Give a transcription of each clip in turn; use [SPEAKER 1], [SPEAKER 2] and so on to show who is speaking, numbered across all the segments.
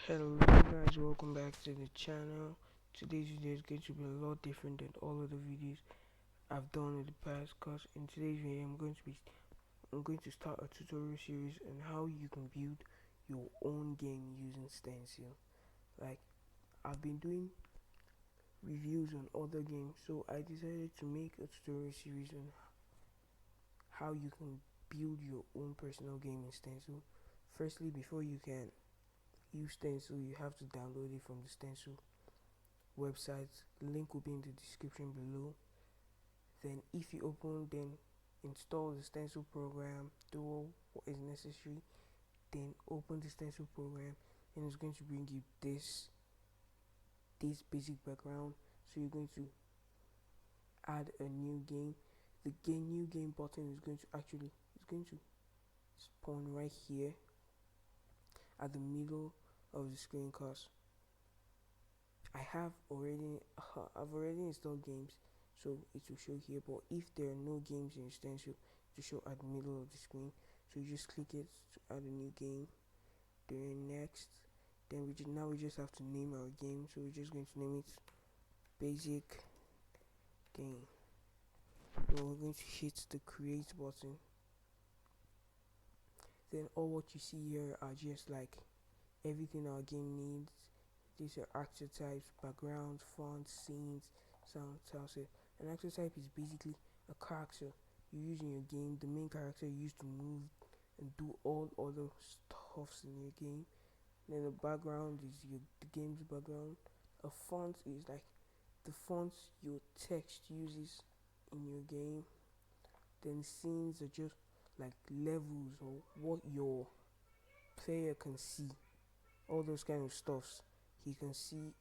[SPEAKER 1] Hello guys, welcome back to the channel. Today's video is going to be a lot different than all of the videos I've done in the past, because in today's video I'm going to start a tutorial series on how you can build your own game using Stencyl. Like, I've been doing reviews on other games, so I decided to make a tutorial series on how you can build your own personal game in Stencyl. Firstly, before you can use Stencyl, you have to download it from the Stencyl website. Link will be in the description below. Then if you open, then install the Stencyl program, do what is necessary, then open the Stencyl program, and it's going to bring you this basic background. So you're going to add a new game. The new game button is going to spawn right here at the middle of the screen, cause I've already installed games, so it will show here. But if there are no games in Stencyl, to show at the middle of the screen. So you just click it to add a new game. Then next, then we just have to name our game. So we're just going to name it basic game. Then we're going to hit the create button. Then all what you see here are just like everything our game needs. These are actor types, backgrounds, fonts, scenes, sound, title. An actor type is basically a character you use in your game, the main character you use to move and do all other stuffs in your game. Then the background is the game's background. A font is like the fonts your text uses in your game. Then scenes are just like levels or what your player can see. All those kind of stuffs he can see,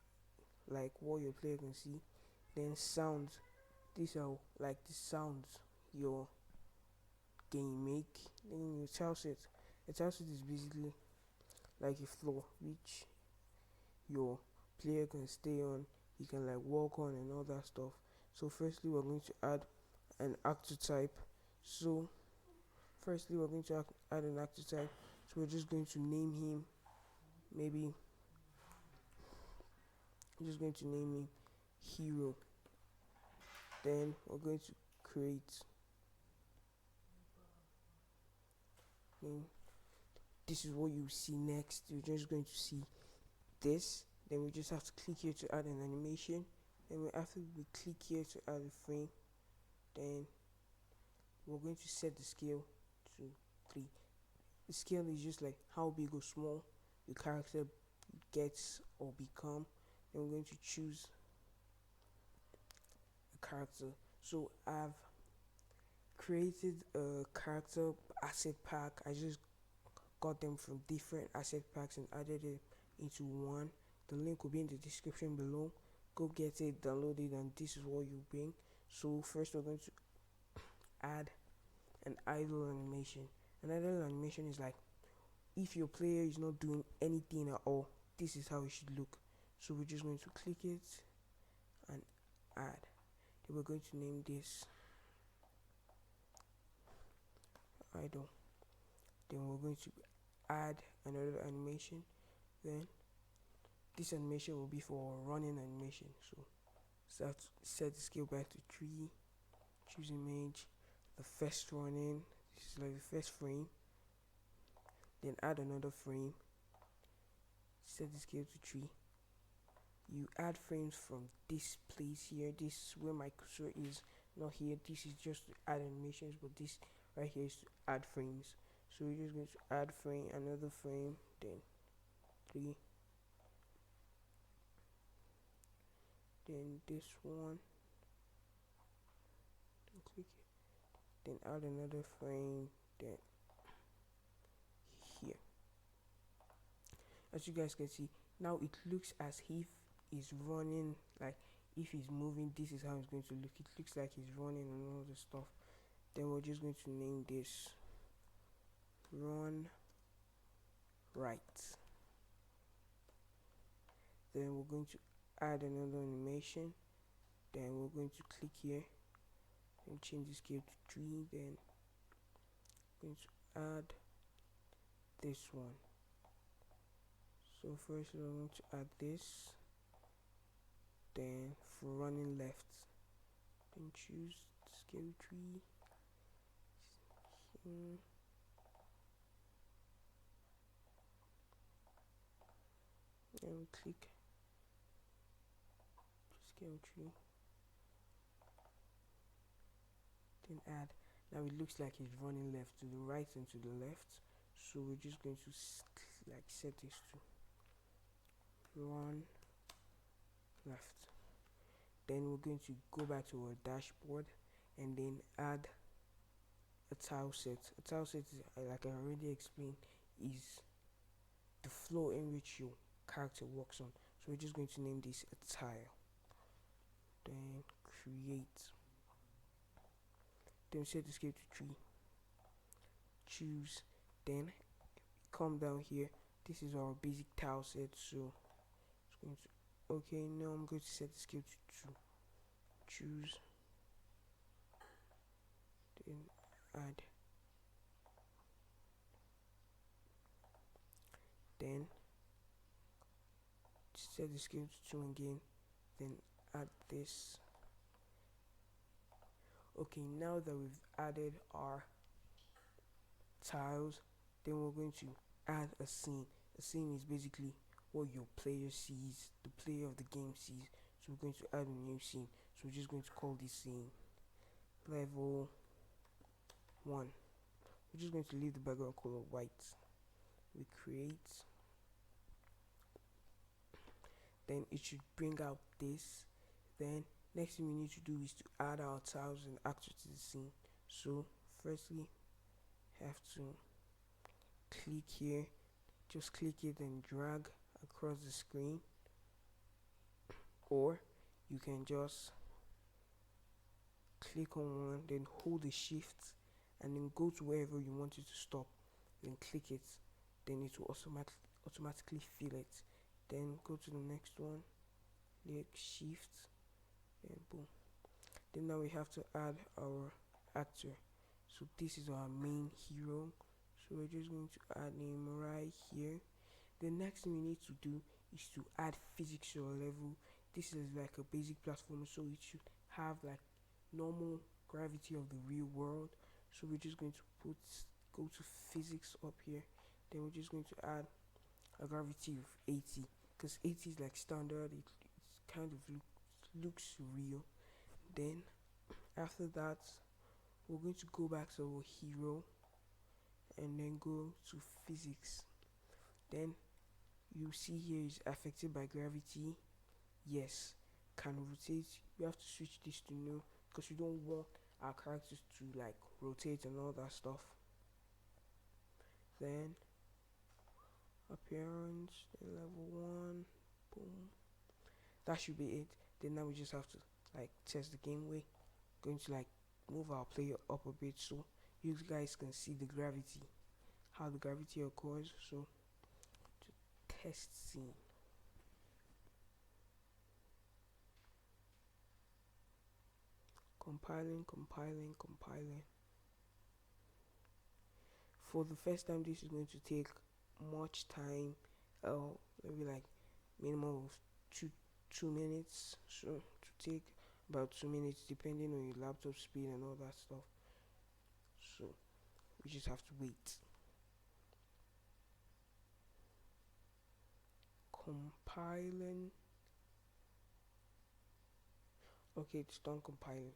[SPEAKER 1] like what your player can see. Then sounds, these are like the sounds your game make. Then your tileset, a tileset is basically like a floor which your player can stay on, he can like walk on and all that stuff. So firstly we're going to add an actor type. So firstly we're going to add an actor type. So we're just going to name him, maybe I'm just going to name him hero. Then we're going to create name. This is what you see next. You're just going to see this. Then we just have to click here to add an animation. Then after we click here to add a frame, then we're going to set the scale to 3. The scale is just like how big or small the character gets or become. Then we're going to choose a character. So I've created a character asset pack. I just got them from different asset packs and added it into one. The link will be in the description below. Go get it, download it, and this is what you bring. So first we're going to add an idle animation. An idle animation is like if your player is not doing anything at all, this is how it should look. So we're just going to click it and add. Then we're going to name this idle. Then we're going to add another animation. Then this animation will be for running animation. So set the scale back to 3. Choose image. The first running. This is like the first frame. Then add another frame. Set the scale to 3. You add frames from this place here. This is where my cursor is, not here. This is just to add animations, but this right here is to add frames. So we're just going to add frame, another frame, then 3. Then this one. Then click it. Then add another frame, then here. As you guys can see, now it looks as if he's running, like if he's moving, this is how it's going to look. It looks like he's running and all the stuff. Then we're just going to name this run right. Then we're going to add another animation. Then we're going to click here and change the scale to 3. Then going to add this one. So first we're going to add this, then for running left, then choose scale tree here, and click scale tree, then add. Now it looks like it's running left to the right and to the left, so we're just going to like set this to run left. Then we're going to go back to our dashboard and then add a tile set. A tile set is, like I already explained, is the flow in which your character walks on. So we're just going to name this a tile. Then create. Then set the scale to 3. Choose. Then come down here. This is our basic tile set. So it's going to, okay, now I'm going to set the scale to 2. Choose. Then add. Then set the scale to 2 again, then add this. Okay, now that we've added our tiles, then we're going to add a scene. A scene is basically what your player sees, the player of the game sees. So we're going to add a new scene. So we're just going to call this scene level 1. We're just going to leave the background color white. We create. Then it should bring out this. Then next thing we need to do is to add our tiles and actors to the scene. So firstly, have to click here, just click it and drag across the screen, or you can just click on one, then hold the shift and then go to wherever you want it to stop, then click it, then it will automatically fill it. Then go to the next one, click shift, and boom. Then now we have to add our actor. So this is our main hero, so we're just going to add him right here. The next thing we need to do is to add physics to our level. This is like a basic platformer, so it should have like normal gravity of the real world. So we're just going to go to physics up here, then we're just going to add a gravity of 80, because 80 is like standard. It kind of looks real. Then after that, we're going to go back to our hero and then go to physics. Then you see here is affected by gravity. Yes. Can rotate. We have to switch this to no, because we don't want our characters to like rotate and all that stuff. Then appearance, then level 1, boom. That should be it. Then now we just have to like test the game way. Going to like move our player up a bit so you guys can see the gravity, how the gravity occurs. So to test scene, compiling. For the first time, this is going to take much time, maybe like minimum of 2 minutes. So to take about 2 minutes depending on your laptop speed and all that stuff. So we just have to wait. Compiling. Okay, it's done compiling.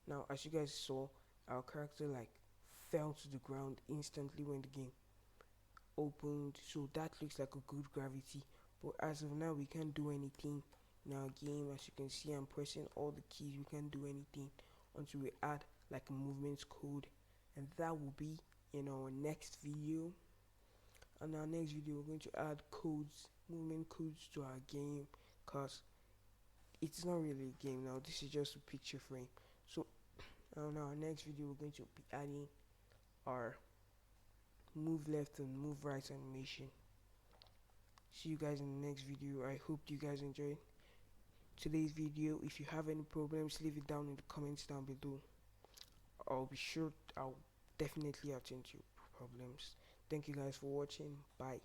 [SPEAKER 1] Now as you guys saw, our character like fell to the ground instantly when the game opened, so that looks like a good gravity. But as of now, we can't do anything in our game. As you can see, I'm pressing all the keys. We can't do anything until we add like a movements code, and that will be in our next video. In our next video, we're going to add codes, movement codes to our game, because it's not really a game now. This is just a picture frame. So in our next video, we're going to be adding our move left and move right animation. See you guys in the next video. I hope you guys enjoyed today's video. If you have any problems, leave it down in the comments down below. I'll definitely attend to your problems. Thank you guys for watching. Bye.